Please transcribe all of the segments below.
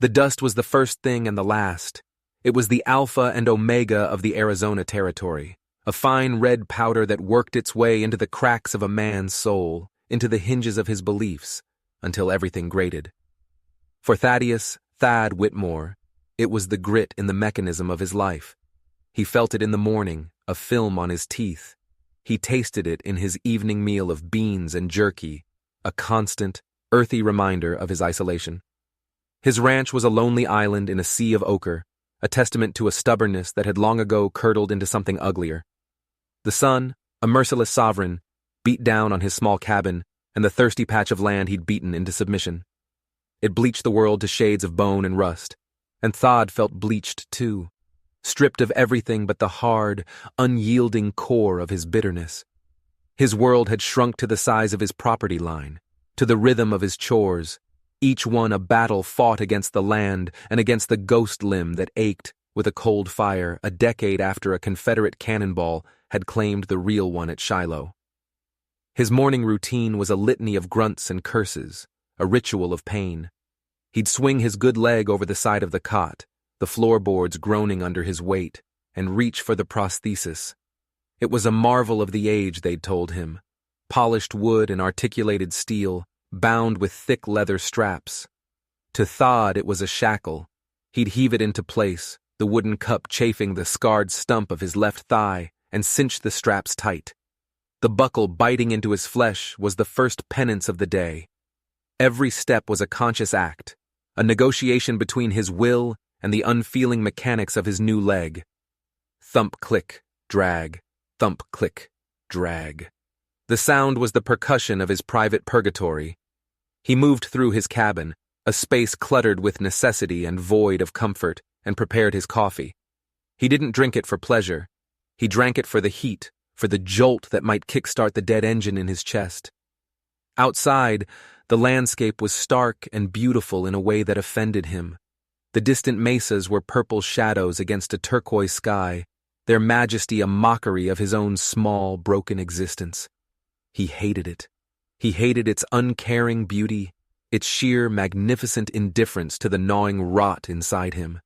The dust was the first thing and the last. It was the alpha and omega of the Arizona territory, a fine red powder that worked its way into the cracks of a man's soul, into the hinges of his beliefs, until everything grated. For Thad Whitmore, it was the grit in the mechanism of his life. He felt it in the morning, a film on his teeth. He tasted it in his evening meal of beans and jerky, a constant, earthy reminder of his isolation. His ranch was a lonely island in a sea of ochre, a testament to a stubbornness that had long ago curdled into something uglier. The sun, a merciless sovereign, beat down on his small cabin and the thirsty patch of land he'd beaten into submission. It bleached the world to shades of bone and rust, and Thad felt bleached too, stripped of everything but the hard, unyielding core of his bitterness. His world had shrunk to the size of his property line, to the rhythm of his chores, each one a battle fought against the land and against the ghost limb that ached with a cold fire a decade after a Confederate cannonball had claimed the real one at Shiloh. His morning routine was a litany of grunts and curses, a ritual of pain. He'd swing his good leg over the side of the cot, the floorboards groaning under his weight, and reach for the prosthesis. It was a marvel of the age, they'd told him. Polished wood and articulated steel, bound with thick leather straps. To Thad it was a shackle. He'd heave it into place, the wooden cup chafing the scarred stump of his left thigh, and cinch the straps tight. The buckle biting into his flesh was the first penance of the day. Every step was a conscious act, a negotiation between his will and the unfeeling mechanics of his new leg. Thump, click, drag, thump, click, drag. The sound was the percussion of his private purgatory. He moved through his cabin, a space cluttered with necessity and void of comfort, and prepared his coffee. He didn't drink it for pleasure. He drank it for the heat, for the jolt that might kickstart the dead engine in his chest. Outside, the landscape was stark and beautiful in a way that offended him. The distant mesas were purple shadows against a turquoise sky, their majesty a mockery of his own small, broken existence. He hated it. He hated its uncaring beauty, its sheer, magnificent indifference to the gnawing rot inside him.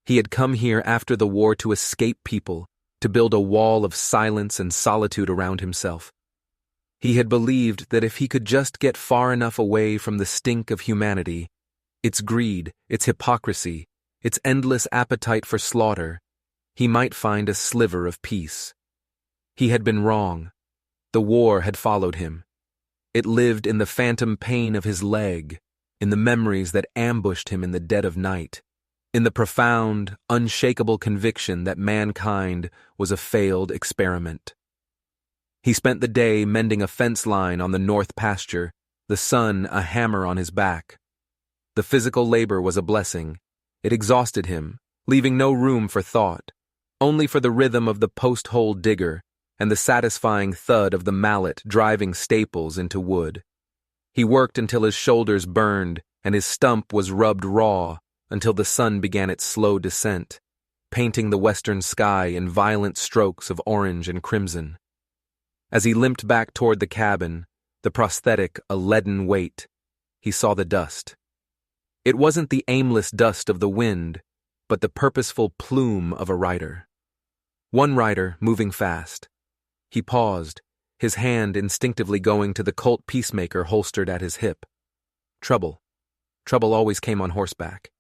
He had come here after the war to escape people, to build a wall of silence and solitude around himself. He had believed that if he could just get far enough away from the stink of humanity, its greed, its hypocrisy, its endless appetite for slaughter, he might find a sliver of peace. He had been wrong. The war had followed him. It lived in the phantom pain of his leg, in the memories that ambushed him in the dead of night, in the profound, unshakable conviction that mankind was a failed experiment. He spent the day mending a fence line on the north pasture, the sun a hammer on his back. The physical labor was a blessing. It exhausted him, leaving no room for thought, only for the rhythm of the post-hole digger and the satisfying thud of the mallet driving staples into wood. He worked until his shoulders burned and his stump was rubbed raw until the sun began its slow descent, painting the western sky in violent strokes of orange and crimson. As he limped back toward the cabin, the prosthetic a leaden weight, he saw the dust. It wasn't the aimless dust of the wind, but the purposeful plume of a rider. One rider moving fast. He paused, his hand instinctively going to the Colt Peacemaker holstered at his hip. Trouble. Trouble always came on horseback.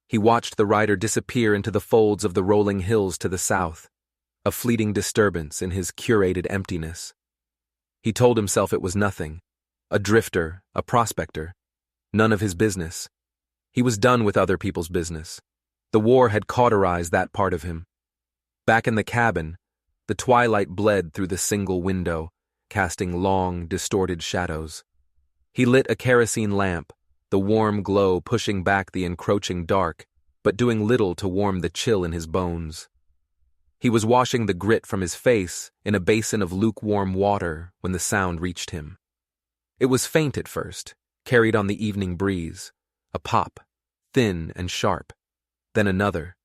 He watched the rider disappear into the folds of the rolling hills to the south, a fleeting disturbance in his curated emptiness. He told himself it was nothing, a drifter, a prospector, none of his business. He was done with other people's business. The war had cauterized that part of him. Back in the cabin, the twilight bled through the single window, casting long, distorted shadows. He lit a kerosene lamp, the warm glow pushing back the encroaching dark, but doing little to warm the chill in his bones. He was washing the grit from his face in a basin of lukewarm water when the sound reached him. It was faint at first, carried on the evening breeze, a pop, thin and sharp, then another.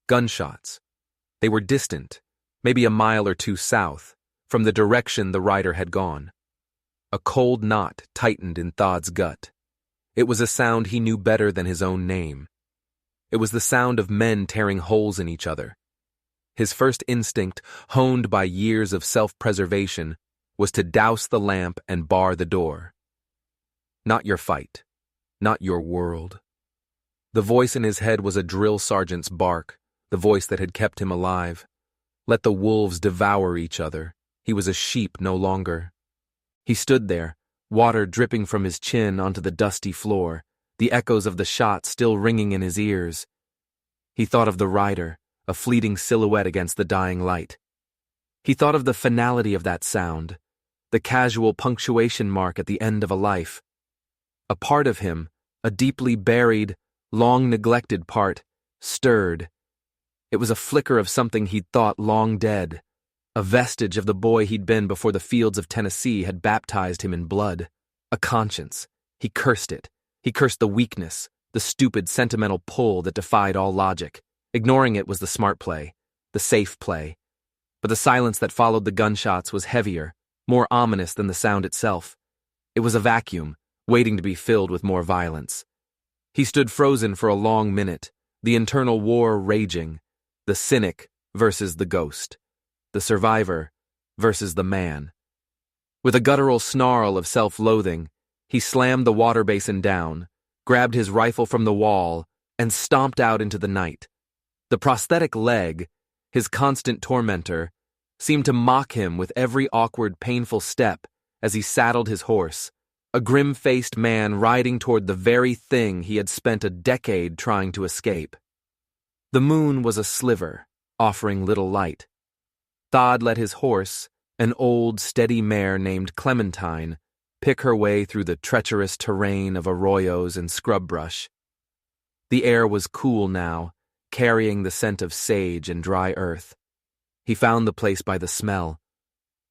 Gunshots. They were distant, maybe a mile or two south, from the direction the rider had gone. A cold knot tightened in Thad's gut. It was a sound he knew better than his own name. It was the sound of men tearing holes in each other. His first instinct, honed by years of self-preservation, was to douse the lamp and bar the door. Not your fight. Not your world. The voice in his head was a drill sergeant's bark, the voice that had kept him alive. Let the wolves devour each other. He was a sheep no longer. He stood there, water dripping from his chin onto the dusty floor, the echoes of the shot still ringing in his ears. He thought of the rider, a fleeting silhouette against the dying light. He thought of the finality of that sound, the casual punctuation mark at the end of a life. A part of him, a deeply buried, long-neglected part, stirred. It was a flicker of something he'd thought long dead, a vestige of the boy he'd been before the fields of Tennessee had baptized him in blood. A conscience. He cursed it. He cursed the weakness, the stupid, sentimental pull that defied all logic. Ignoring it was the smart play, the safe play. But the silence that followed the gunshots was heavier, more ominous than the sound itself. It was a vacuum, waiting to be filled with more violence. He stood frozen for a long minute, the internal war raging, the cynic versus the ghost, the survivor versus the man. With a guttural snarl of self-loathing, he slammed the water basin down, grabbed his rifle from the wall, and stomped out into the night. The prosthetic leg, his constant tormentor, seemed to mock him with every awkward, painful step as he saddled his horse, a grim-faced man riding toward the very thing he had spent a decade trying to escape. The moon was a sliver, offering little light. Thod let his horse, an old, steady mare named Clementine, pick her way through the treacherous terrain of arroyos and scrub brush. The air was cool now, carrying the scent of sage and dry earth. He found the place by the smell.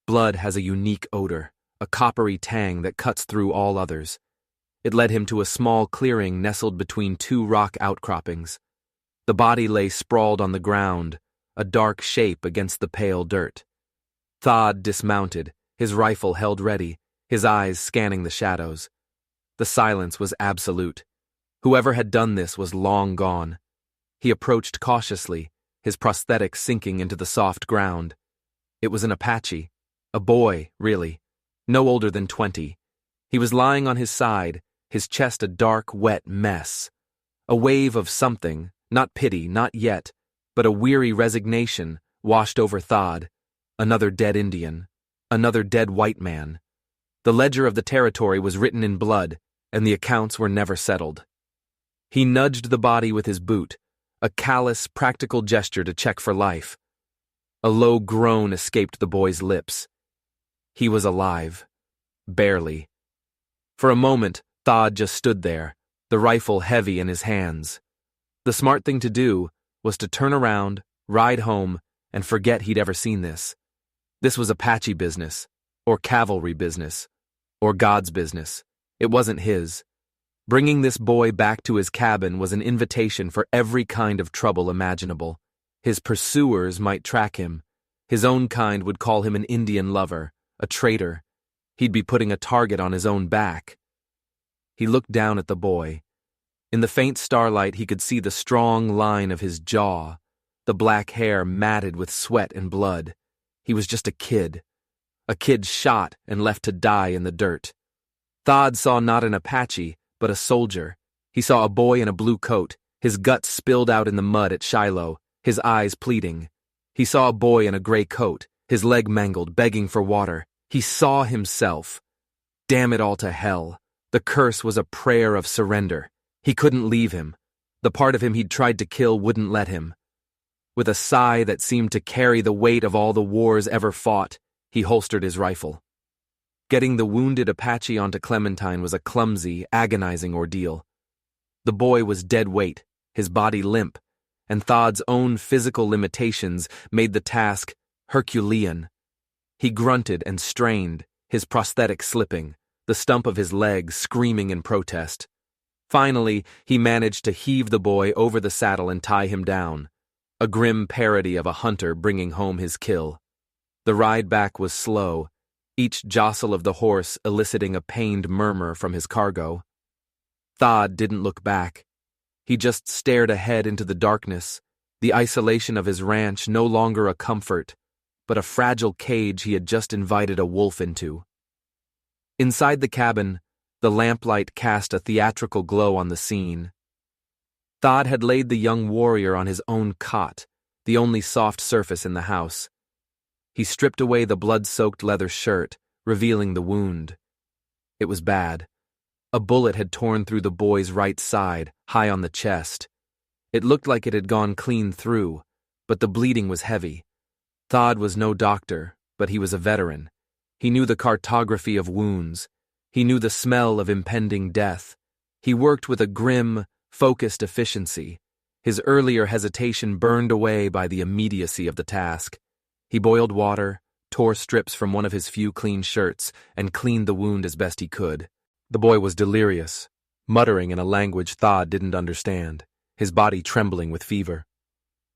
Blood has a unique odor, a coppery tang that cuts through all others. It led him to a small clearing nestled between two rock outcroppings. The body lay sprawled on the ground, a dark shape against the pale dirt. Thod dismounted, his rifle held ready, his eyes scanning the shadows. The silence was absolute. Whoever had done this was long gone. He approached cautiously, his prosthetic sinking into the soft ground. It was an Apache, a boy, really, no older than 20. He was lying on his side, his chest a dark, wet mess. A wave of something, not pity, not yet, but a weary resignation, washed over Thod. Another dead Indian, another dead white man. The ledger of the territory was written in blood, and the accounts were never settled. He nudged the body with his boot, a callous, practical gesture to check for life. A low groan escaped the boy's lips. He was alive. Barely. For a moment, Thod just stood there, the rifle heavy in his hands. The smart thing to do was to turn around, ride home, and forget he'd ever seen this. This was Apache business, or cavalry business, or God's business. It wasn't his. Bringing this boy back to his cabin was an invitation for every kind of trouble imaginable. His pursuers might track him. His own kind would call him an Indian lover, a traitor. He'd be putting a target on his own back. He looked down at the boy. In the faint starlight, he could see the strong line of his jaw, the black hair matted with sweat and blood. He was just a kid shot and left to die in the dirt. Thod saw not an Apache, but a soldier. He saw a boy in a blue coat, his guts spilled out in the mud at Shiloh, his eyes pleading. He saw a boy in a gray coat, his leg mangled, begging for water. He saw himself. Damn it all to hell. The curse was a prayer of surrender. He couldn't leave him. The part of him he'd tried to kill wouldn't let him. With a sigh that seemed to carry the weight of all the wars ever fought, he holstered his rifle. Getting the wounded Apache onto Clementine was a clumsy, agonizing ordeal. The boy was dead weight, his body limp, and Thod's own physical limitations made the task Herculean. He grunted and strained, his prosthetic slipping, the stump of his leg screaming in protest. Finally, he managed to heave the boy over the saddle and tie him down, a grim parody of a hunter bringing home his kill. The ride back was slow, each jostle of the horse eliciting a pained murmur from his cargo. Thod didn't look back. He just stared ahead into the darkness, the isolation of his ranch no longer a comfort, but a fragile cage he had just invited a wolf into. Inside the cabin, the lamplight cast a theatrical glow on the scene. Thad had laid the young warrior on his own cot, the only soft surface in the house. He stripped away the blood-soaked leather shirt, revealing the wound. It was bad. A bullet had torn through the boy's right side, high on the chest. It looked like it had gone clean through, but the bleeding was heavy. Thad was no doctor, but he was a veteran. He knew the cartography of wounds. He knew the smell of impending death. He worked with a grim, focused efficiency. His earlier hesitation burned away by the immediacy of the task. He boiled water, tore strips from one of his few clean shirts, and cleaned the wound as best he could. The boy was delirious, muttering in a language Thad didn't understand, his body trembling with fever.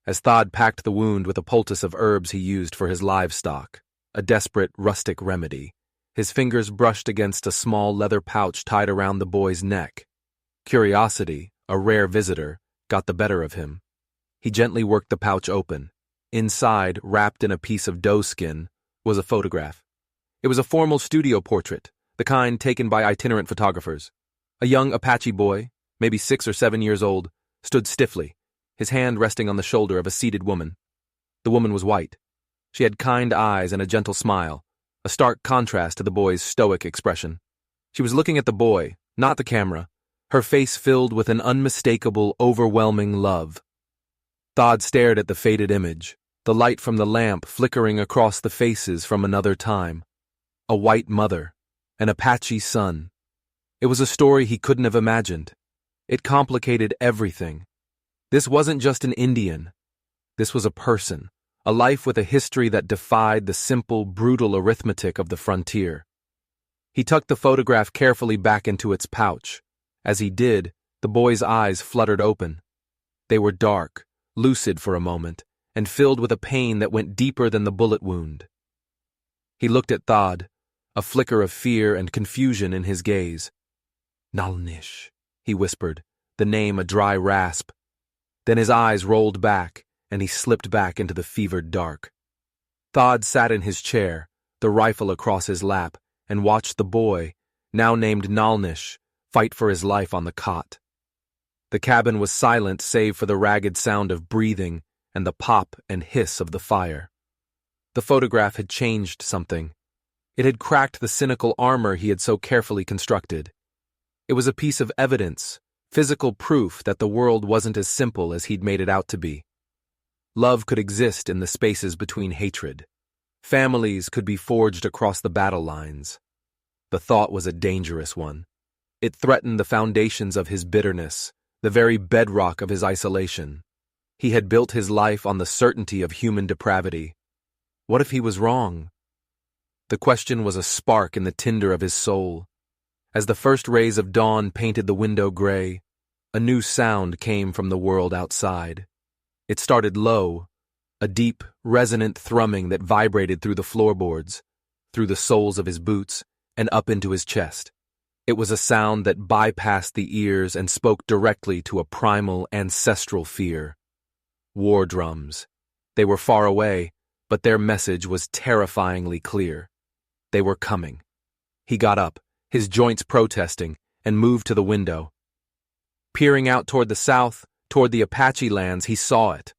As Thad packed the wound with a poultice of herbs he used for his livestock, a desperate rustic remedy, his fingers brushed against a small leather pouch tied around the boy's neck. Curiosity, a rare visitor, got the better of him. He gently worked the pouch open. Inside, wrapped in a piece of doeskin, was a photograph. It was a formal studio portrait, the kind taken by itinerant photographers. A young Apache boy, maybe 6 or 7 years old, stood stiffly, his hand resting on the shoulder of a seated woman. The woman was white. She had kind eyes and a gentle smile, a stark contrast to the boy's stoic expression. She was looking at the boy, not the camera, her face filled with an unmistakable, overwhelming love. Thad stared at the faded image, the light from the lamp flickering across the faces from another time. A white mother, an Apache son. It was a story he couldn't have imagined. It complicated everything. This wasn't just an Indian. This was a person, a life with a history that defied the simple, brutal arithmetic of the frontier. He tucked the photograph carefully back into its pouch. As he did, the boy's eyes fluttered open. They were dark, lucid for a moment, and filled with a pain that went deeper than the bullet wound. He looked at Thad, a flicker of fear and confusion in his gaze. "Nalnish," he whispered, the name a dry rasp. Then his eyes rolled back, and he slipped back into the fevered dark. Thad sat in his chair, the rifle across his lap, and watched the boy, now named Nalnish, fight for his life on the cot. The cabin was silent save for the ragged sound of breathing and the pop and hiss of the fire. The photograph had changed something. It had cracked the cynical armor he had so carefully constructed. It was a piece of evidence, physical proof that the world wasn't as simple as he'd made it out to be. Love could exist in the spaces between hatred. Families could be forged across the battle lines. The thought was a dangerous one. It threatened the foundations of his bitterness, the very bedrock of his isolation. He had built his life on the certainty of human depravity. What if he was wrong? The question was a spark in the tinder of his soul. As the first rays of dawn painted the window gray, a new sound came from the world outside. It started low, a deep, resonant thrumming that vibrated through the floorboards, through the soles of his boots, and up into his chest. It was a sound that bypassed the ears and spoke directly to a primal, ancestral fear. War drums. They were far away, but their message was terrifyingly clear. They were coming. He got up, his joints protesting, and moved to the window. Peering out toward the south, toward the Apache lands, he saw it.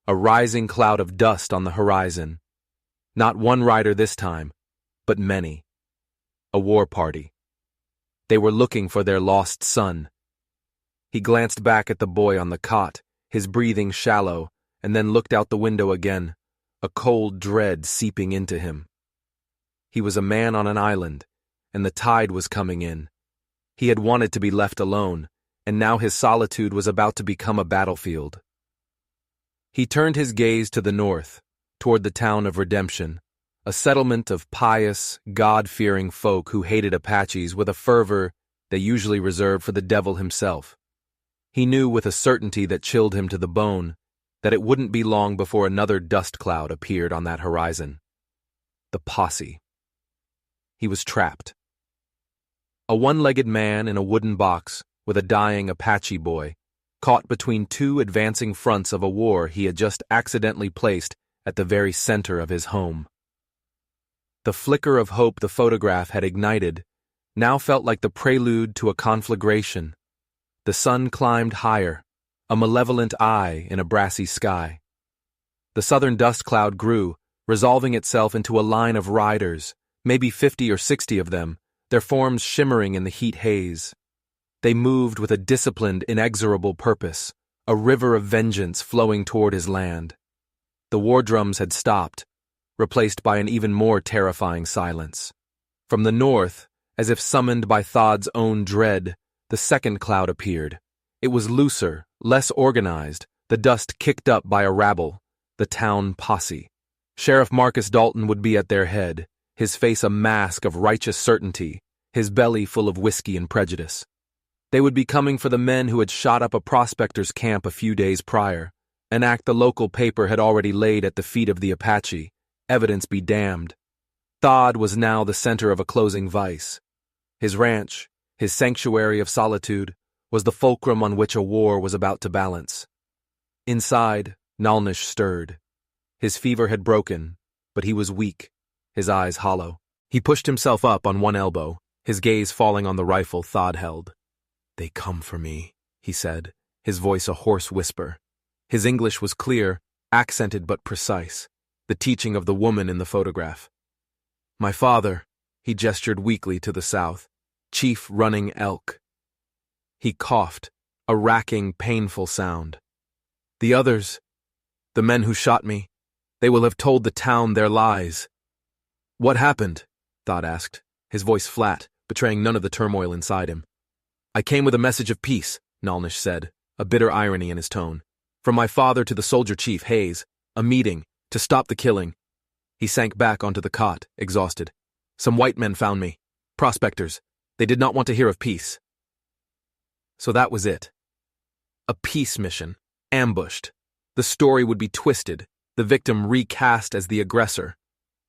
A rising cloud of dust on the horizon. Not one rider this time, but many. A war party. They were looking for their lost son. He glanced back at the boy on the cot, his breathing shallow, and then looked out the window again, a cold dread seeping into him. He was a man on an island, and the tide was coming in. He had wanted to be left alone, and now his solitude was about to become a battlefield. He turned his gaze to the north, toward the town of Redemption, a settlement of pious, God-fearing folk who hated Apaches with a fervor they usually reserved for the devil himself. He knew with a certainty that chilled him to the bone that it wouldn't be long before another dust cloud appeared on that horizon. The posse. He was trapped. A one-legged man in a wooden box with a dying Apache boy, caught between two advancing fronts of a war he had just accidentally placed at the very center of his home. The flicker of hope the photograph had ignited now felt like the prelude to a conflagration. The sun climbed higher, a malevolent eye in a brassy sky. The southern dust cloud grew, resolving itself into a line of riders, maybe 50 or 60 of them, their forms shimmering in the heat haze. They moved with a disciplined, inexorable purpose, a river of vengeance flowing toward his land. The war drums had stopped, replaced by an even more terrifying silence. From the north, as if summoned by Thodd's own dread, the second cloud appeared. It was looser, less organized, the dust kicked up by a rabble, the town posse. Sheriff Marcus Dalton would be at their head, his face a mask of righteous certainty, his belly full of whiskey and prejudice. They would be coming for the men who had shot up a prospector's camp a few days prior, an act the local paper had already laid at the feet of the Apache, evidence be damned. Thodd was now the center of a closing vice. His ranch, his sanctuary of solitude, was the fulcrum on which a war was about to balance. Inside, Nalnish stirred. His fever had broken, but he was weak, his eyes hollow. He pushed himself up on one elbow, his gaze falling on the rifle Thodd held. "They come for me," he said, his voice a hoarse whisper. His English was clear, accented but precise, the teaching of the woman in the photograph. "My father," he gestured weakly to the south, "Chief Running Elk." He coughed, a racking, painful sound. "The others, the men who shot me, they will have told the town their lies." "What happened?" Thodd asked, his voice flat, betraying none of the turmoil inside him. "I came with a message of peace," Nalnish said, a bitter irony in his tone. "From my father to the soldier chief, Hayes, a meeting, to stop the killing." He sank back onto the cot, exhausted. "Some white men found me. Prospectors. They did not want to hear of peace." So that was it. A peace mission. Ambushed. The story would be twisted, the victim recast as the aggressor.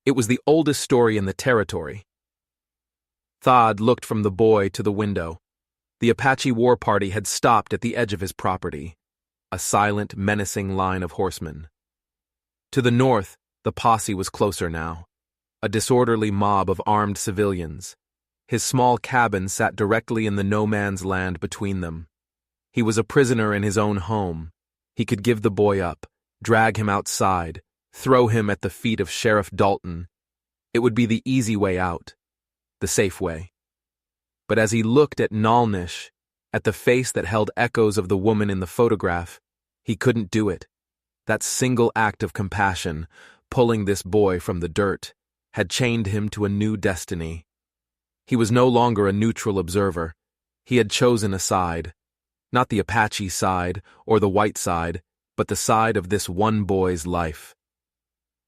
It was the oldest story in the territory. Thodd looked from the boy to the window. The Apache war party had stopped at the edge of his property, a silent, menacing line of horsemen. To the north, the posse was closer now, a disorderly mob of armed civilians. His small cabin sat directly in the no-man's land between them. He was a prisoner in his own home. He could give the boy up, drag him outside, throw him at the feet of Sheriff Dalton. It would be the easy way out, the safe way. But as he looked at Nalnish, at the face that held echoes of the woman in the photograph, he couldn't do it. That single act of compassion, pulling this boy from the dirt, had chained him to a new destiny. He was no longer a neutral observer. He had chosen a side. Not the Apache side or the white side, but the side of this one boy's life.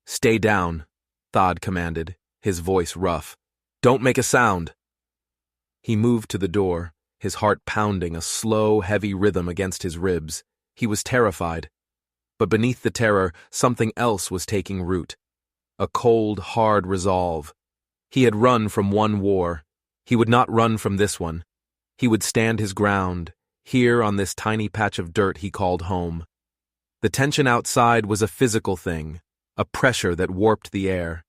"Stay down," Thodd commanded, his voice rough. "Don't make a sound." He moved to the door, his heart pounding a slow, heavy rhythm against his ribs. He was terrified. But beneath the terror, something else was taking root. A cold, hard resolve. He had run from one war. He would not run from this one. He would stand his ground, here on this tiny patch of dirt he called home. The tension outside was a physical thing, a pressure that warped the air.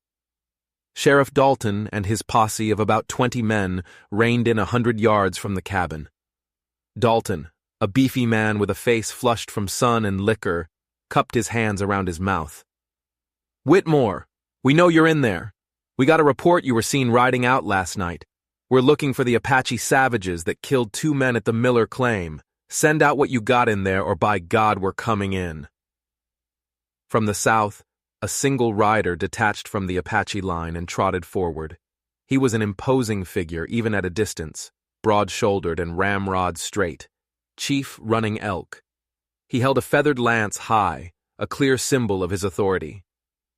Sheriff Dalton and his posse of about 20 men reined in 100 yards from the cabin. Dalton, a beefy man with a face flushed from sun and liquor, cupped his hands around his mouth. "Whitmore, we know you're in there. We got a report you were seen riding out last night. We're looking for the Apache savages that killed 2 men at the Miller claim. Send out what you got in there, or by God, we're coming in." From the south, a single rider detached from the Apache line and trotted forward. He was an imposing figure, even at a distance, broad-shouldered and ramrod straight. Chief Running Elk. He held a feathered lance high, a clear symbol of his authority.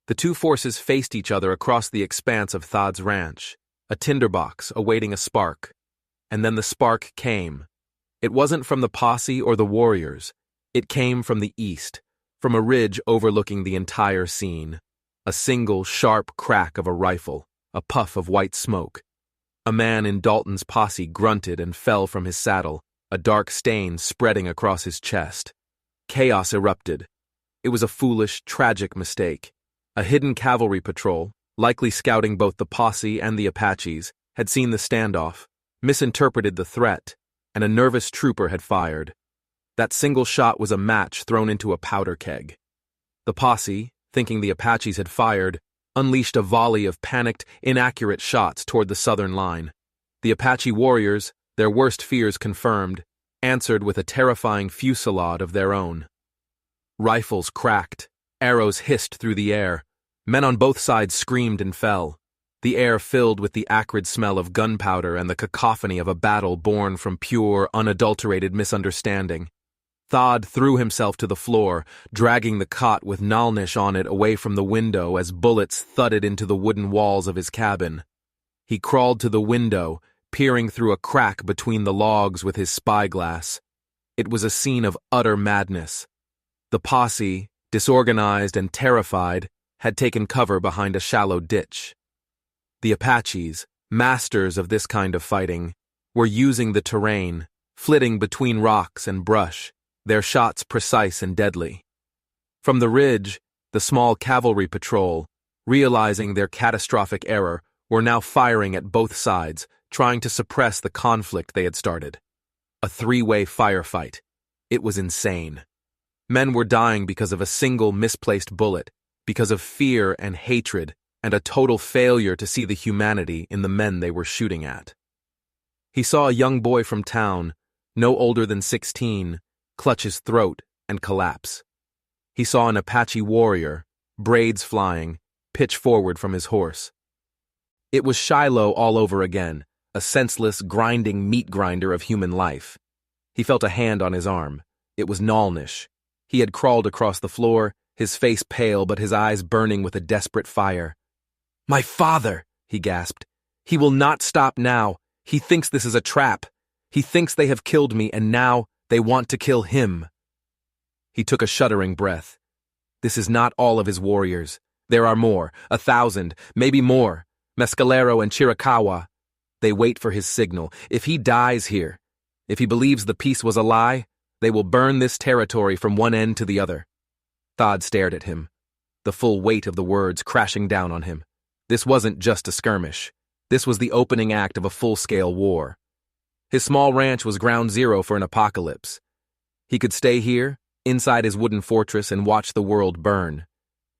The two forces faced each other across the expanse of Thodd's ranch, a tinderbox awaiting a spark. And then the spark came. It wasn't from the posse or the warriors. It came from the east, from a ridge overlooking the entire scene. A single, sharp crack of a rifle, a puff of white smoke. A man in Dalton's posse grunted and fell from his saddle, a dark stain spreading across his chest. Chaos erupted. It was a foolish, tragic mistake. A hidden cavalry patrol, likely scouting both the posse and the Apaches, had seen the standoff, misinterpreted the threat, and a nervous trooper had fired. That single shot was a match thrown into a powder keg. The posse, thinking the Apaches had fired, unleashed a volley of panicked, inaccurate shots toward the southern line. The Apache warriors, their worst fears confirmed, answered with a terrifying fusillade of their own. Rifles cracked, arrows hissed through the air, men on both sides screamed and fell, the air filled with the acrid smell of gunpowder and the cacophony of a battle born from pure, unadulterated misunderstanding. Thad threw himself to the floor, dragging the cot with Nalnish on it away from the window as bullets thudded into the wooden walls of his cabin. He crawled to the window, peering through a crack between the logs with his spyglass. It was a scene of utter madness. The posse, disorganized and terrified, had taken cover behind a shallow ditch. The Apaches, masters of this kind of fighting, were using the terrain, flitting between rocks and brush, their shots precise and deadly. From the ridge, the small cavalry patrol, realizing their catastrophic error, were now firing at both sides, trying to suppress the conflict they had started. A three-way firefight. It was insane. Men were dying because of a single misplaced bullet, because of fear and hatred, and a total failure to see the humanity in the men they were shooting at. He saw a young boy from town, no older than 16, clutch his throat and collapse. He saw an Apache warrior, braids flying, pitch forward from his horse. It was Shiloh all over again, a senseless, grinding meat grinder of human life. He felt a hand on his arm. It was Nalnish. He had crawled across the floor, his face pale but his eyes burning with a desperate fire. "My father!" he gasped. "He will not stop now. He thinks this is a trap. He thinks they have killed me, and now they want to kill him." He took a shuddering breath. This is not all of his warriors. There are more, 1,000, maybe more. Mescalero and Chiricahua. They wait for his signal. If he dies here, if he believes the peace was a lie, they will burn this territory from one end to the other. Thad stared at him, the full weight of the words crashing down on him. This wasn't just a skirmish. This was the opening act of a full-scale war. His small ranch was ground zero for an apocalypse. He could stay here, inside his wooden fortress, and watch the world burn.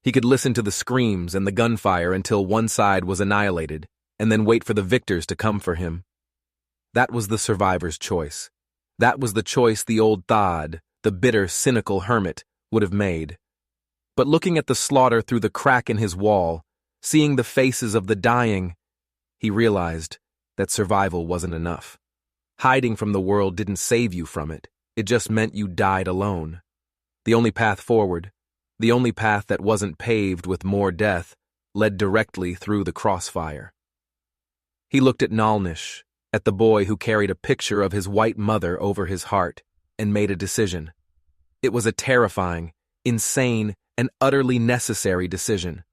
He could listen to the screams and the gunfire until one side was annihilated, and then wait for the victors to come for him. That was the survivor's choice. That was the choice the old Thad, the bitter, cynical hermit, would have made. But looking at the slaughter through the crack in his wall, seeing the faces of the dying, he realized that survival wasn't enough. Hiding from the world didn't save you from it. It just meant you died alone. The only path forward, the only path that wasn't paved with more death, led directly through the crossfire. He looked at Nalnish, at the boy who carried a picture of his white mother over his heart, and made a decision. It was a terrifying, insane, and utterly necessary decision.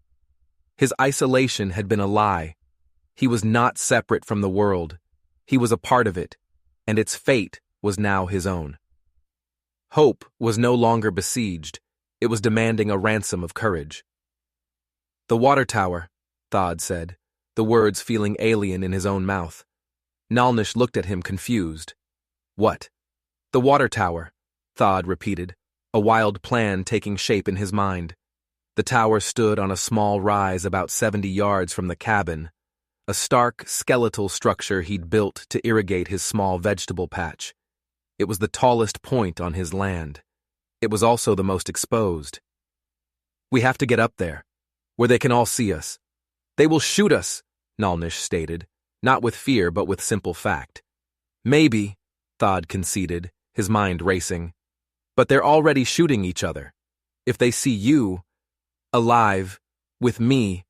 His isolation had been a lie. He was not separate from the world. He was a part of it, and its fate was now his own. Hope was no longer besieged. It was demanding a ransom of courage. "The water tower," Thad said, the words feeling alien in his own mouth. Nalnish looked at him confused. "What?" "The water tower," Thad repeated, a wild plan taking shape in his mind. The tower stood on a small rise about 70 yards from the cabin, a stark, skeletal structure he'd built to irrigate his small vegetable patch. It was the tallest point on his land. It was also the most exposed. "We have to get up there, where they can all see us." "They will shoot us," Nalnish stated, not with fear but with simple fact. "Maybe," Thad conceded, his mind racing. "But they're already shooting each other. If they see you, alive, with me,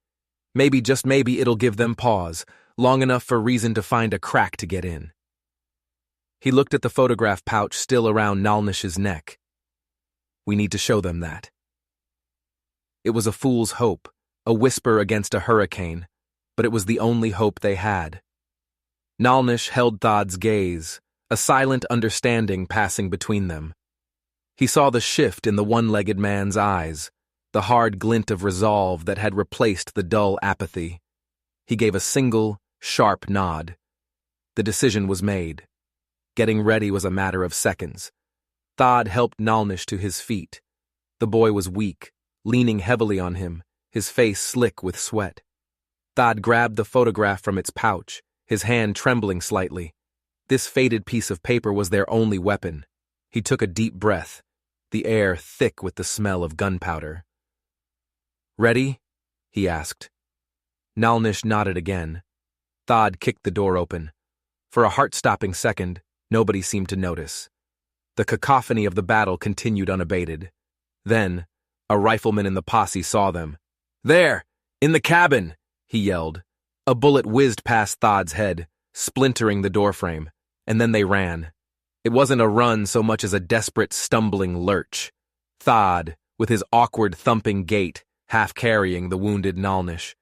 maybe, just maybe, it'll give them pause, long enough for reason to find a crack to get in." He looked at the photograph pouch still around Nalnish's neck. "We need to show them that." It was a fool's hope, a whisper against a hurricane, but it was the only hope they had. Nalnish held Thad's gaze, a silent understanding passing between them. He saw the shift in the one-legged man's eyes, the hard glint of resolve that had replaced the dull apathy. He gave a single, sharp nod. The decision was made. Getting ready was a matter of seconds. Thad helped Nalnish to his feet. The boy was weak, leaning heavily on him, his face slick with sweat. Thad grabbed the photograph from its pouch, his hand trembling slightly. This faded piece of paper was their only weapon. He took a deep breath, the air thick with the smell of gunpowder. "Ready?" he asked. Nalnish nodded again. Thad kicked the door open. For a heart-stopping second, nobody seemed to notice. The cacophony of the battle continued unabated. Then, a rifleman in the posse saw them. "There! In the cabin!" he yelled. A bullet whizzed past Thad's head, splintering the doorframe, and then they ran. It wasn't a run so much as a desperate, stumbling lurch. Thad, with his awkward, thumping gait, half carrying the wounded Nalnish.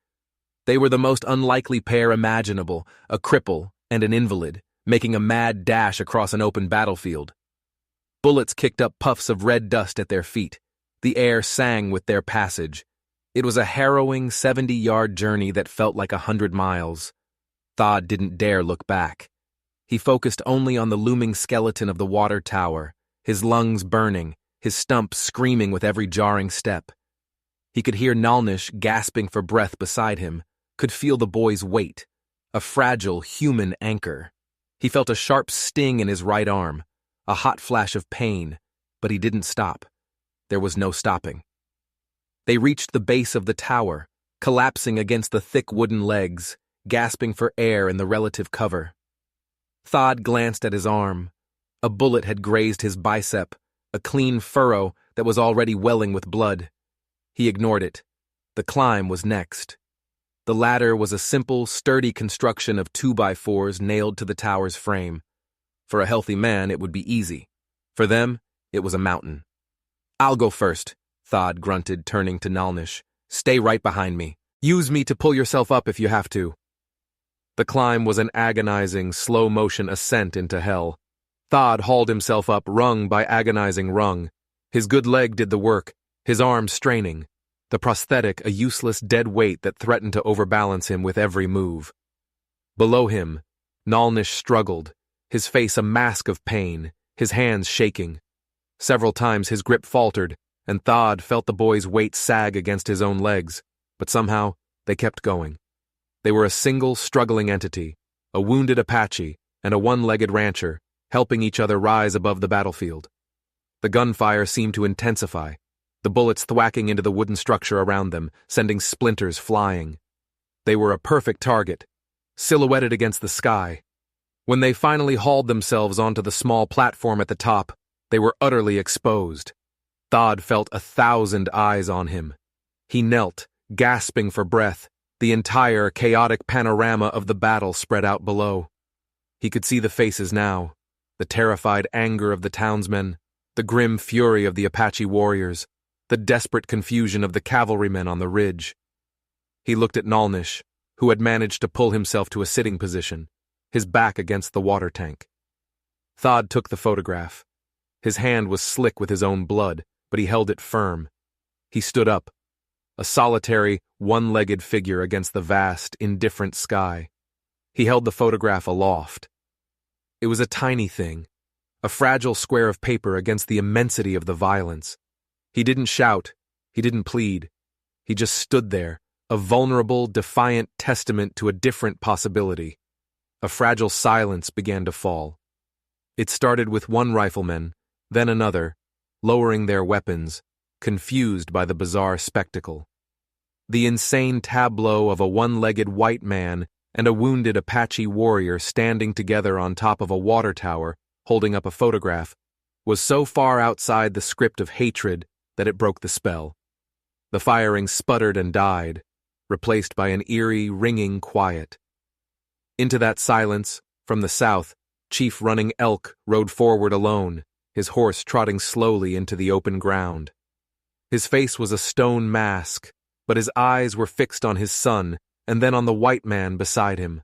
They were the most unlikely pair imaginable, a cripple and an invalid, making a mad dash across an open battlefield. Bullets kicked up puffs of red dust at their feet. The air sang with their passage. It was a harrowing 70-yard journey that felt like 100 miles. Thad didn't dare look back. He focused only on the looming skeleton of the water tower, his lungs burning, his stump screaming with every jarring step. He could hear Nalnish gasping for breath beside him, could feel the boy's weight, a fragile human anchor. He felt a sharp sting in his right arm, a hot flash of pain, but he didn't stop. There was no stopping. They reached the base of the tower, collapsing against the thick wooden legs, gasping for air in the relative cover. Thad glanced at his arm. A bullet had grazed his bicep, a clean furrow that was already welling with blood. He ignored it. The climb was next. The ladder was a simple, sturdy construction of 2x4s nailed to the tower's frame. For a healthy man, it would be easy. For them, it was a mountain. "I'll go first," Thad grunted, turning to Nalnish. "Stay right behind me. Use me to pull yourself up if you have to." The climb was an agonizing, slow-motion ascent into hell. Thad hauled himself up rung by agonizing rung. His good leg did the work, his arm straining. The prosthetic a useless dead weight that threatened to overbalance him with every move. Below him, Nalnish struggled, his face a mask of pain, his hands shaking. Several times his grip faltered, and Thad felt the boy's weight sag against his own legs, but somehow they kept going. They were a single, struggling entity, a wounded Apache and a one-legged rancher, helping each other rise above the battlefield. The gunfire seemed to intensify, the bullets thwacking into the wooden structure around them, sending splinters flying. They were a perfect target, silhouetted against the sky. When they finally hauled themselves onto the small platform at the top, they were utterly exposed. Thad felt 1,000 eyes on him. He knelt, gasping for breath, the entire chaotic panorama of the battle spread out below. He could see the faces now, the terrified anger of the townsmen, the grim fury of the Apache warriors, the desperate confusion of the cavalrymen on the ridge. He looked at Nalnish, who had managed to pull himself to a sitting position, his back against the water tank. Thad took the photograph. His hand was slick with his own blood, but he held it firm. He stood up, a solitary, one-legged figure against the vast, indifferent sky. He held the photograph aloft. It was a tiny thing, a fragile square of paper against the immensity of the violence. He didn't shout, he didn't plead. He just stood there, a vulnerable, defiant testament to a different possibility. A fragile silence began to fall. It started with one rifleman, then another, lowering their weapons, confused by the bizarre spectacle. The insane tableau of a one-legged white man and a wounded Apache warrior standing together on top of a water tower, holding up a photograph, was so far outside the script of hatred that it broke the spell. The firing sputtered and died, replaced by an eerie, ringing quiet. Into that silence, from the south, Chief Running Elk rode forward alone, his horse trotting slowly into the open ground. His face was a stone mask, but his eyes were fixed on his son and then on the white man beside him.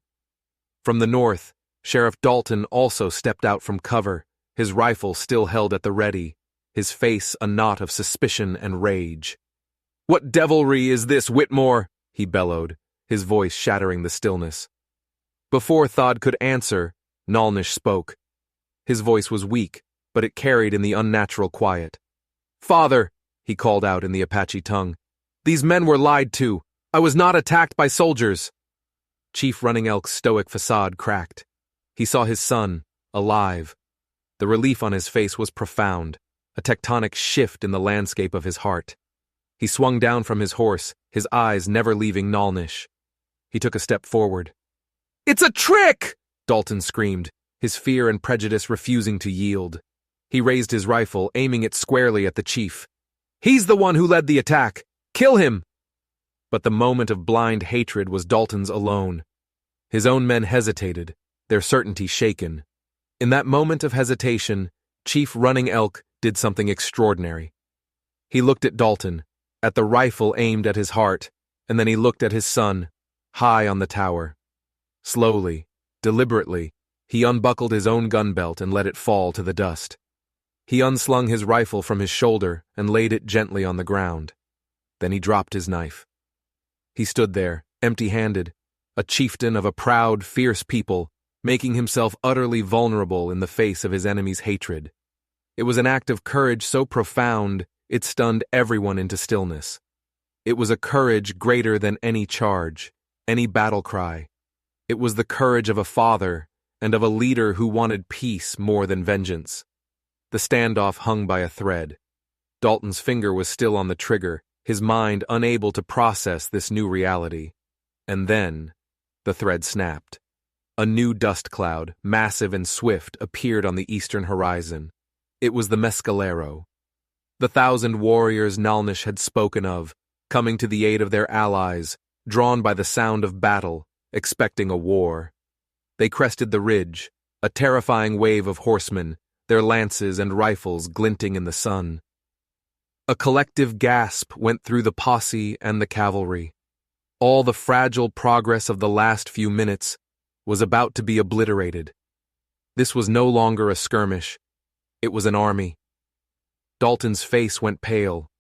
From the north, Sheriff Dalton also stepped out from cover, his rifle still held at the ready, his face a knot of suspicion and rage. "What devilry is this, Whitmore?" he bellowed, his voice shattering the stillness. Before Thod could answer, Nalnish spoke. His voice was weak, but it carried in the unnatural quiet. "Father," he called out in the Apache tongue, "these men were lied to. I was not attacked by soldiers." Chief Running Elk's stoic facade cracked. He saw his son, alive. The relief on his face was profound, a tectonic shift in the landscape of his heart. He swung down from his horse, his eyes never leaving Nalnish. He took a step forward. "It's a trick!" Dalton screamed, his fear and prejudice refusing to yield. He raised his rifle, aiming it squarely at the chief. "He's the one who led the attack! Kill him!" But the moment of blind hatred was Dalton's alone. His own men hesitated, their certainty shaken. In that moment of hesitation, Chief Running Elk did something extraordinary. He looked at Dalton, at the rifle aimed at his heart, and then he looked at his son, high on the tower. Slowly, deliberately, he unbuckled his own gun belt and let it fall to the dust. He unslung his rifle from his shoulder and laid it gently on the ground. Then he dropped his knife. He stood there, empty-handed, a chieftain of a proud, fierce people, making himself utterly vulnerable in the face of his enemy's hatred. It was an act of courage so profound it stunned everyone into stillness. It was a courage greater than any charge, any battle cry. It was the courage of a father and of a leader who wanted peace more than vengeance. The standoff hung by a thread. Dalton's finger was still on the trigger, his mind unable to process this new reality. And then, the thread snapped. A new dust cloud, massive and swift, appeared on the eastern horizon. It was the Mescalero. The 1,000 warriors Nalnish had spoken of, coming to the aid of their allies, drawn by the sound of battle, expecting a war. They crested the ridge, a terrifying wave of horsemen, their lances and rifles glinting in the sun. A collective gasp went through the posse and the cavalry. All the fragile progress of the last few minutes was about to be obliterated. This was no longer a skirmish. It was an army. Dalton's face went pale.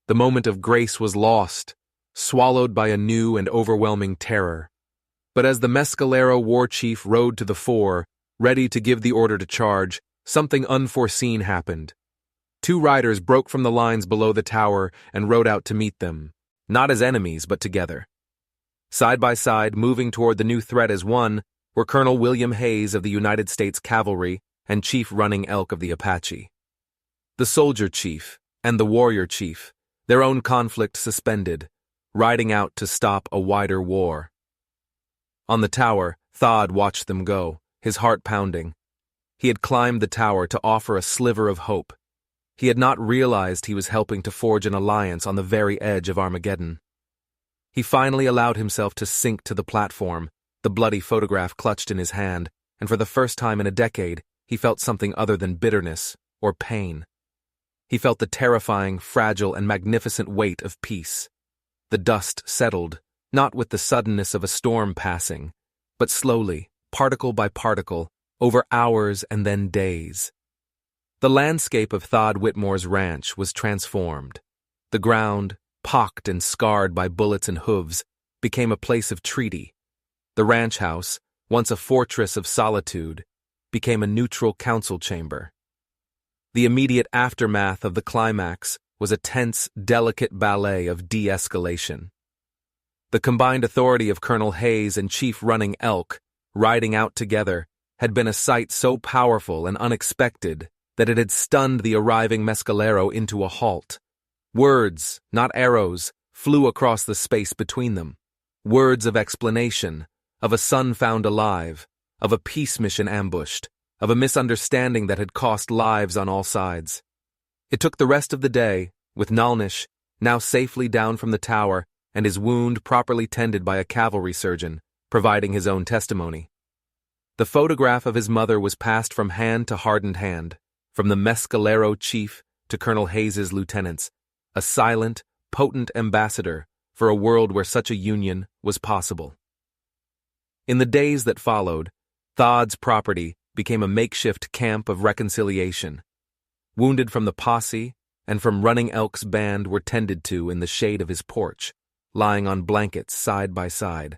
The moment of grace was lost, swallowed by a new and overwhelming terror. But as the Mescalero war chief rode to the fore, ready to give the order to charge, something unforeseen happened. 2 riders broke from the lines below the tower and rode out to meet them, not as enemies but together. Side by side, moving toward the new threat as one, were Colonel William Hayes of the United States Cavalry and Chief Running Elk of the Apache. The soldier chief and the warrior chief, their own conflict suspended, riding out to stop a wider war. On the tower, Thod watched them go, his heart pounding. He had climbed the tower to offer a sliver of hope. He had not realized he was helping to forge an alliance on the very edge of Armageddon. He finally allowed himself to sink to the platform, the bloody photograph clutched in his hand, and for the first time in a decade, he felt something other than bitterness or pain. He felt the terrifying, fragile, and magnificent weight of peace. The dust settled, not with the suddenness of a storm passing, but slowly, particle by particle, over hours and then days. The landscape of Thod Whitmore's ranch was transformed. The ground, pocked and scarred by bullets and hooves, became a place of treaty. The ranch house, once a fortress of solitude, became a neutral council chamber. The immediate aftermath of the climax was a tense, delicate ballet of de-escalation. The combined authority of Colonel Hayes and Chief Running Elk, riding out together, had been a sight so powerful and unexpected that it had stunned the arriving Mescalero into a halt. Words, not arrows, flew across the space between them. Words of explanation, of a son found alive, of a peace mission ambushed, of a misunderstanding that had cost lives on all sides. It took the rest of the day, with Nalnish, now safely down from the tower, and his wound properly tended by a cavalry surgeon, providing his own testimony. The photograph of his mother was passed from hand to hardened hand, from the Mescalero chief to Colonel Hayes's lieutenants, a silent, potent ambassador for a world where such a union was possible. In the days that followed, Thad's property became a makeshift camp of reconciliation. Wounded from the posse and from Running Elk's band were tended to in the shade of his porch, lying on blankets side by side.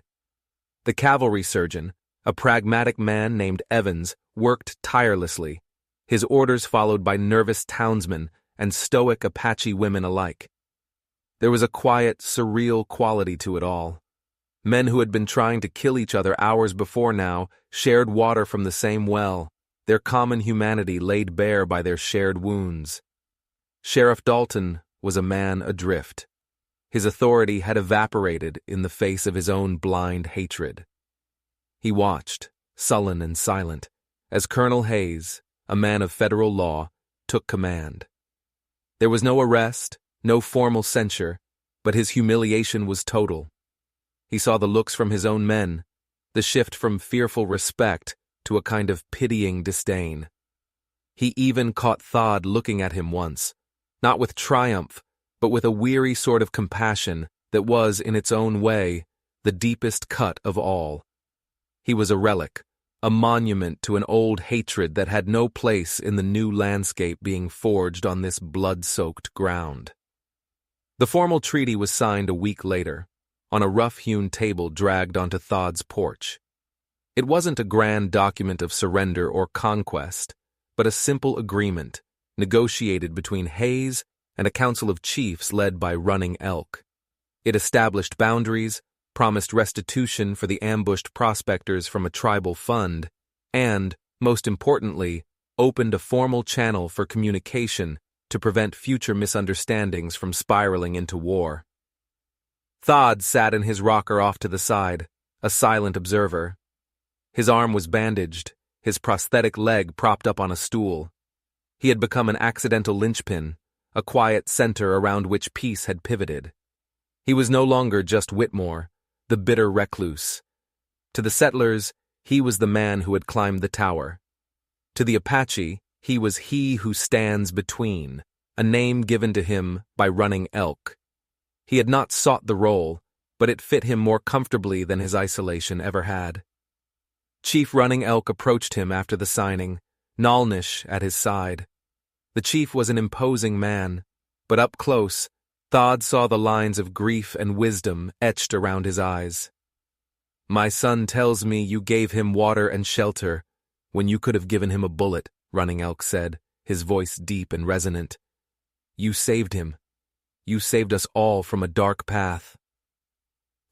The cavalry surgeon, a pragmatic man named Evans, worked tirelessly, his orders followed by nervous townsmen and stoic Apache women alike. There was a quiet, surreal quality to it all. Men who had been trying to kill each other hours before now shared water from the same well, their common humanity laid bare by their shared wounds. Sheriff Dalton was a man adrift. His authority had evaporated in the face of his own blind hatred. He watched, sullen and silent, as Colonel Hayes, a man of federal law, took command. There was no arrest, no formal censure, but his humiliation was total. He saw the looks from his own men, the shift from fearful respect to a kind of pitying disdain. He even caught Thad looking at him once, not with triumph, but with a weary sort of compassion that was, in its own way, the deepest cut of all. He was a relic, a monument to an old hatred that had no place in the new landscape being forged on this blood-soaked ground. The formal treaty was signed a week later, on a rough-hewn table dragged onto Thad's porch. It wasn't a grand document of surrender or conquest, but a simple agreement, negotiated between Hayes and a council of chiefs led by Running Elk. It established boundaries, promised restitution for the ambushed prospectors from a tribal fund, and, most importantly, opened a formal channel for communication to prevent future misunderstandings from spiraling into war. Thad sat in his rocker off to the side, a silent observer. His arm was bandaged, his prosthetic leg propped up on a stool. He had become an accidental linchpin, a quiet center around which peace had pivoted. He was no longer just Whitmore, the bitter recluse. To the settlers, he was the man who had climbed the tower. To the Apache, he was he who stands between, a name given to him by Running Elk. He had not sought the role, but it fit him more comfortably than his isolation ever had. Chief Running Elk approached him after the signing, Nalnish at his side. The chief was an imposing man, but up close, Thad saw the lines of grief and wisdom etched around his eyes. "My son tells me you gave him water and shelter when you could have given him a bullet," Running Elk said, his voice deep and resonant. "You saved him. You saved us all from a dark path."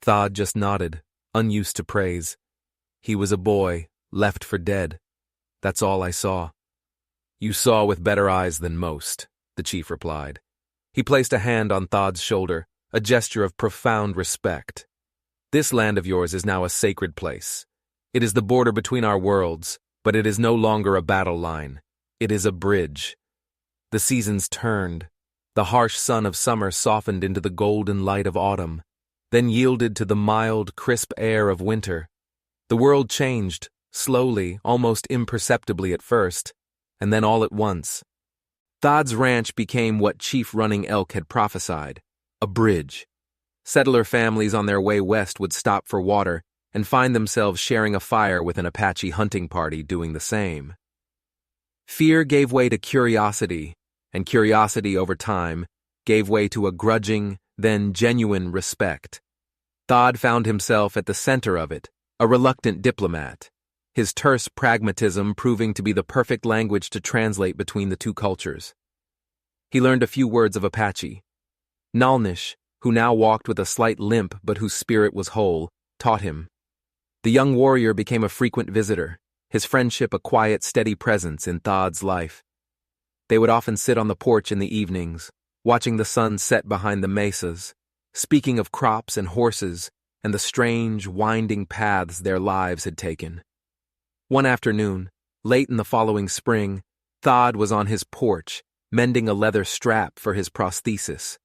Thad just nodded, unused to praise. "He was a boy, left for dead. That's all I saw." "You saw with better eyes than most," the chief replied. He placed a hand on Thad's shoulder, a gesture of profound respect. "This land of yours is now a sacred place. It is the border between our worlds, but it is no longer a battle line. It is a bridge." The seasons turned. The harsh sun of summer softened into the golden light of autumn, then yielded to the mild, crisp air of winter. The world changed, slowly, almost imperceptibly at first, and then all at once. Thad's ranch became what Chief Running Elk had prophesied, a bridge. Settler families on their way west would stop for water and find themselves sharing a fire with an Apache hunting party doing the same. Fear gave way to curiosity, and curiosity over time gave way to a grudging, then genuine respect. Thad found himself at the center of it, a reluctant diplomat, his terse pragmatism proving to be the perfect language to translate between the two cultures. He learned a few words of Apache. Nalnish, who now walked with a slight limp but whose spirit was whole, taught him. The young warrior became a frequent visitor, his friendship a quiet, steady presence in Thad's life. They would often sit on the porch in the evenings, watching the sun set behind the mesas, speaking of crops and horses and the strange, winding paths their lives had taken. One afternoon, late in the following spring, Thad was on his porch, mending a leather strap for his prosthesis.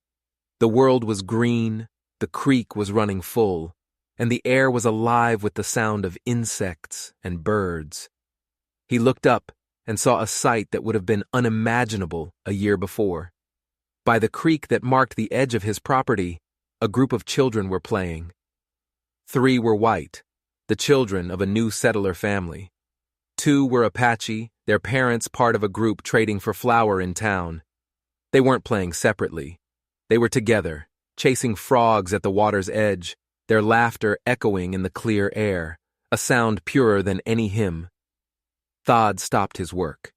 The world was green, the creek was running full, and the air was alive with the sound of insects and birds. He looked up and saw a sight that would have been unimaginable a year before. By the creek that marked the edge of his property, a group of children were playing. 3 were white, the children of a new settler family, 2 were Apache, their parents part of a group trading for flour in town. They weren't playing separately. They were together, chasing frogs at the water's edge, their laughter echoing in the clear air, a sound purer than any hymn. Thad stopped his work.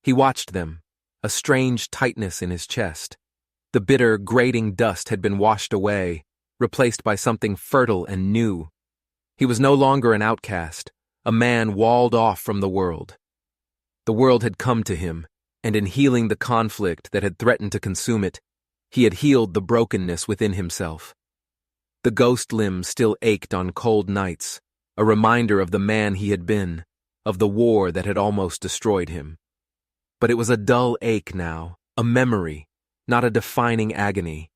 He watched them, a strange tightness in his chest. The bitter, grating dust had been washed away, replaced by something fertile and new. He was no longer an outcast, a man walled off from the world. The world had come to him, and in healing the conflict that had threatened to consume it, he had healed the brokenness within himself. The ghost limb still ached on cold nights, a reminder of the man he had been, of the war that had almost destroyed him. But it was a dull ache now, a memory, not a defining agony.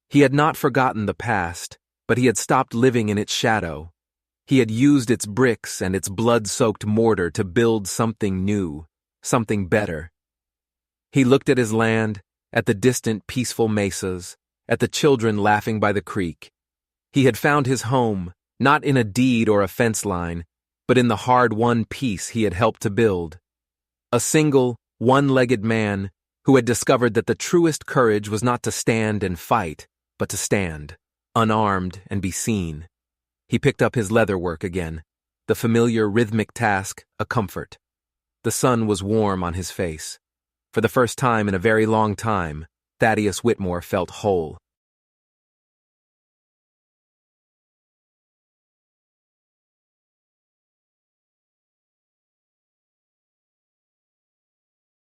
He had not forgotten the past, but he had stopped living in its shadow. He had used its bricks and its blood-soaked mortar to build something new, something better. He looked at his land, at the distant peaceful mesas, at the children laughing by the creek. He had found his home, not in a deed or a fence line, but in the hard-won peace he had helped to build. A single, one-legged man who had discovered that the truest courage was not to stand and fight, but to stand, unarmed and be seen. He picked up his leatherwork again, the familiar rhythmic task a comfort. The sun was warm on his face. For the first time in a very long time, Thaddeus Whitmore felt whole.